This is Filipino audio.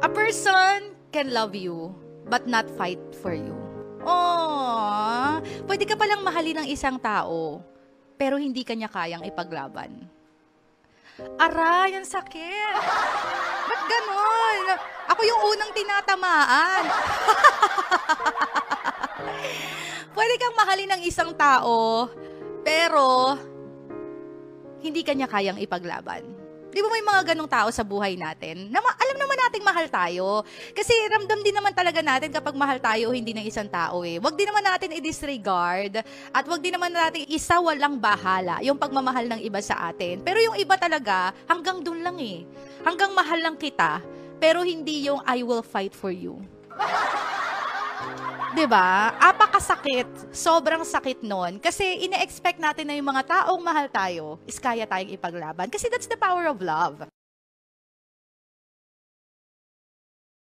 A person can love you, but not fight for you. Oh, pwede ka palang mahalin ng isang tao, pero hindi kanya kayang ipaglaban. Aray, ang sakit. Ba't ganon? Ako yung unang tinatamaan. Pwede kang mahalin ng isang tao, pero hindi kanya kayang ipaglaban. Di ba may mga ganong tao sa buhay natin? Alam naman nating mahal tayo. Kasi ramdam din naman talaga natin kapag mahal tayo, hindi ng isang tao eh. Wag din naman natin i-disregard at wag din naman natin isa walang bahala yung pagmamahal ng iba sa atin. Pero yung iba talaga, hanggang dun lang eh. Hanggang mahal lang kita, pero hindi yung I will fight for you. Diba? Apakasakit. Sobrang sakit nun. Kasi ine-expect natin na yung mga taong mahal tayo is kaya tayong ipaglaban. Kasi that's the power of love.